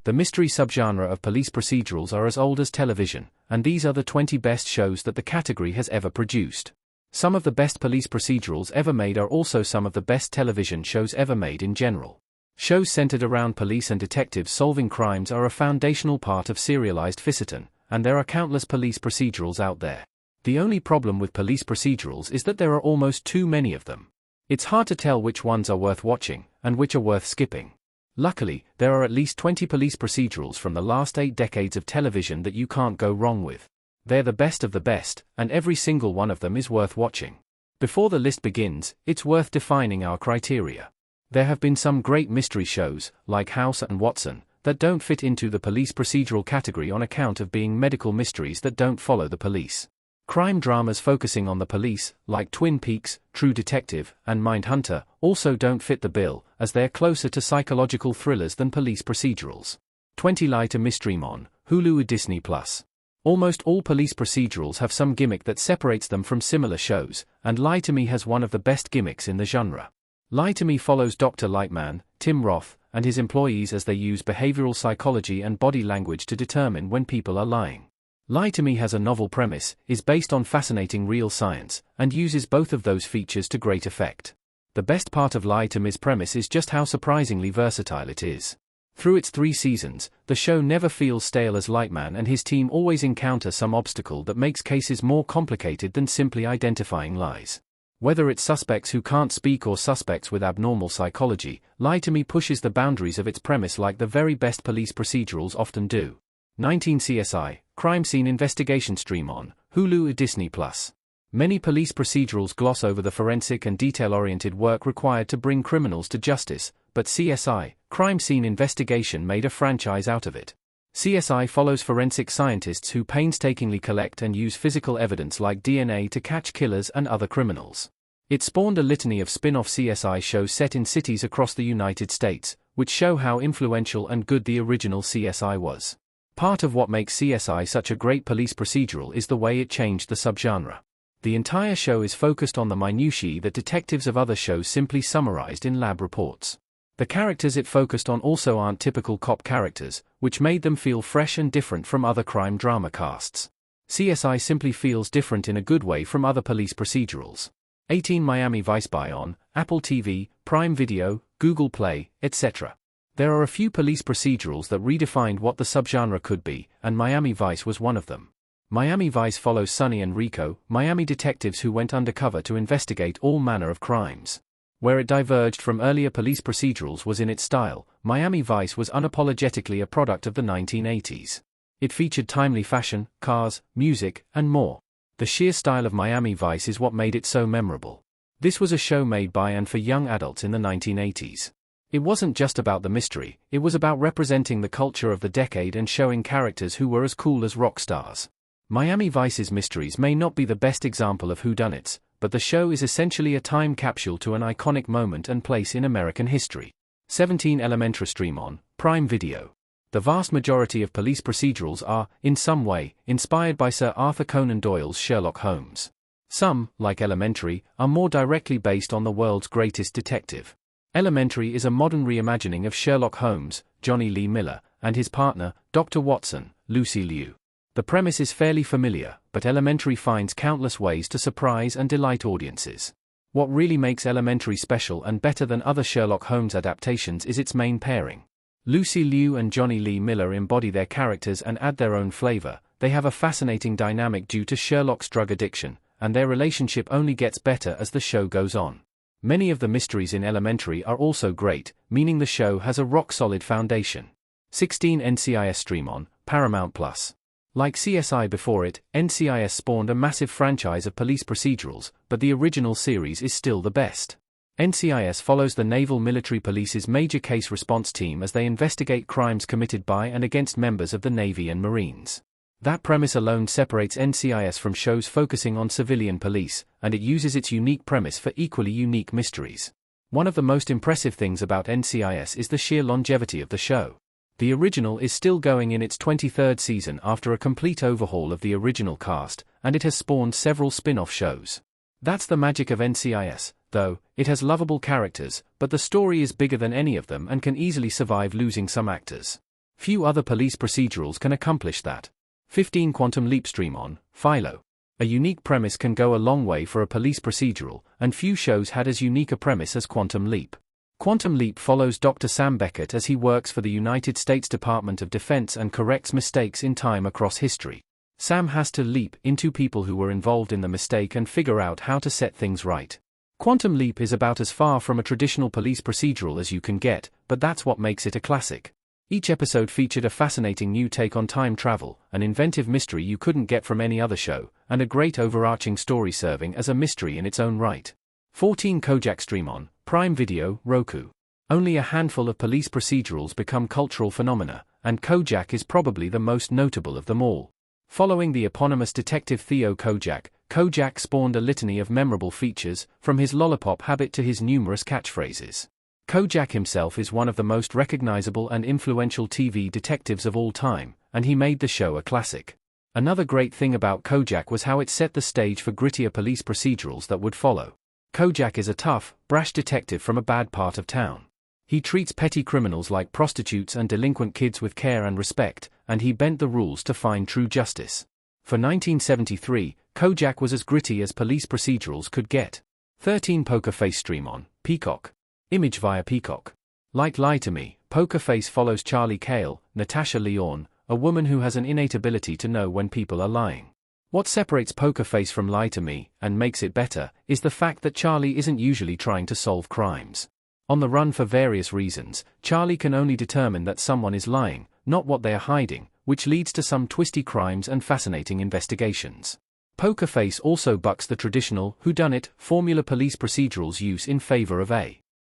The mystery subgenre of police procedurals are as old as television, and these are the 20 best shows that the category has ever produced. Some of the best police procedurals ever made are also some of the best television shows ever made in general. Shows centered around police and detectives solving crimes are a foundational part of serialized fiction, and there are countless police procedurals out there. The only problem with police procedurals is that there are almost too many of them. It's hard to tell which ones are worth watching, and which are worth skipping. Luckily, there are at least 20 police procedurals from the last 8 decades of television that you can't go wrong with. They're the best of the best, and every single one of them is worth watching. Before the list begins, it's worth defining our criteria. There have been some great mystery shows, like House and Watson, that don't fit into the police procedural category on account of being medical mysteries that don't follow the police. Crime dramas focusing on the police, like Twin Peaks, True Detective, and Mindhunter, also don't fit the bill, as they're closer to psychological thrillers than police procedurals. 20 Lie to Me stream on Hulu or Disney+. Almost all police procedurals have some gimmick that separates them from similar shows, and Lie to Me has one of the best gimmicks in the genre. Lie to Me follows Dr. Lightman, Tim Roth, and his employees as they use behavioral psychology and body language to determine when people are lying. Lie to Me has a novel premise, is based on fascinating real science, and uses both of those features to great effect. The best part of Lie to Me's premise is just how surprisingly versatile it is. Through its 3 seasons, the show never feels stale as Lightman and his team always encounter some obstacle that makes cases more complicated than simply identifying lies. Whether it's suspects who can't speak or suspects with abnormal psychology, Lie to Me pushes the boundaries of its premise like the very best police procedurals often do. 19 CSI, Crime Scene Investigation stream on Hulu or Disney+. Many police procedurals gloss over the forensic and detail-oriented work required to bring criminals to justice, but CSI, Crime Scene Investigation made a franchise out of it. CSI follows forensic scientists who painstakingly collect and use physical evidence like DNA to catch killers and other criminals. It spawned a litany of spin-off CSI shows set in cities across the United States, which show how influential and good the original CSI was. Part of what makes CSI such a great police procedural is the way it changed the subgenre. The entire show is focused on the minutiae that detectives of other shows simply summarized in lab reports. The characters it focused on also aren't typical cop characters, which made them feel fresh and different from other crime drama casts. CSI simply feels different in a good way from other police procedurals. 18 Miami Vice by on Apple TV, Prime Video, Google Play, etc. There are a few police procedurals that redefined what the subgenre could be, and Miami Vice was one of them. Miami Vice follows Sonny and Rico, Miami detectives who went undercover to investigate all manner of crimes. Where it diverged from earlier police procedurals was in its style. Miami Vice was unapologetically a product of the 1980s. It featured timely fashion, cars, music, and more. The sheer style of Miami Vice is what made it so memorable. This was a show made by and for young adults in the 1980s. It wasn't just about the mystery, it was about representing the culture of the decade and showing characters who were as cool as rock stars. Miami Vice's mysteries may not be the best example of whodunits, but the show is essentially a time capsule to an iconic moment and place in American history. 17 Elementary stream on Prime Video. The vast majority of police procedurals are, in some way, inspired by Sir Arthur Conan Doyle's Sherlock Holmes. Some, like Elementary, are more directly based on the world's greatest detective. Elementary is a modern reimagining of Sherlock Holmes, Johnny Lee Miller, and his partner, Dr. Watson, Lucy Liu. The premise is fairly familiar, but Elementary finds countless ways to surprise and delight audiences. What really makes Elementary special and better than other Sherlock Holmes adaptations is its main pairing. Lucy Liu and Johnny Lee Miller embody their characters and add their own flavor. They have a fascinating dynamic due to Sherlock's drug addiction, and their relationship only gets better as the show goes on. Many of the mysteries in Elementary are also great, meaning the show has a rock-solid foundation. 16 NCIS stream on Paramount+. Like CSI before it, NCIS spawned a massive franchise of police procedurals, but the original series is still the best. NCIS follows the Naval Military Police's major case response team as they investigate crimes committed by and against members of the Navy and Marines. That premise alone separates NCIS from shows focusing on civilian police, and it uses its unique premise for equally unique mysteries. One of the most impressive things about NCIS is the sheer longevity of the show. The original is still going in its 23rd season after a complete overhaul of the original cast, and it has spawned several spin-off shows. That's the magic of NCIS, though. It has lovable characters, but the story is bigger than any of them and can easily survive losing some actors. Few other police procedurals can accomplish that. 15 Quantum Leap Stream on, Philo. A unique premise can go a long way for a police procedural, and few shows had as unique a premise as Quantum Leap. Quantum Leap follows Dr. Sam Beckett as he works for the United States Department of Defense and corrects mistakes in time across history. Sam has to leap into people who were involved in the mistake and figure out how to set things right. Quantum Leap is about as far from a traditional police procedural as you can get, but that's what makes it a classic. Each episode featured a fascinating new take on time travel, an inventive mystery you couldn't get from any other show, and a great overarching story serving as a mystery in its own right. 14 Kojak Stream on, Prime Video, Roku. Only a handful of police procedurals become cultural phenomena, and Kojak is probably the most notable of them all. Following the eponymous detective Theo Kojak, Kojak spawned a litany of memorable features, from his lollipop habit to his numerous catchphrases. Kojak himself is one of the most recognizable and influential TV detectives of all time, and he made the show a classic. Another great thing about Kojak was how it set the stage for grittier police procedurals that would follow. Kojak is a tough, brash detective from a bad part of town. He treats petty criminals like prostitutes and delinquent kids with care and respect, and he bent the rules to find true justice. For 1973, Kojak was as gritty as police procedurals could get. 13 Poker Face Stream on, Peacock. Image via Peacock. Like Lie to Me, Poker Face follows Charlie Cale, Natasha Lyonne, a woman who has an innate ability to know when people are lying. What separates Poker Face from Lie to Me, and makes it better, is the fact that Charlie isn't usually trying to solve crimes. On the run for various reasons, Charlie can only determine that someone is lying, not what they are hiding, which leads to some twisty crimes and fascinating investigations. Poker Face also bucks the traditional whodunit formula police procedurals use in favor of a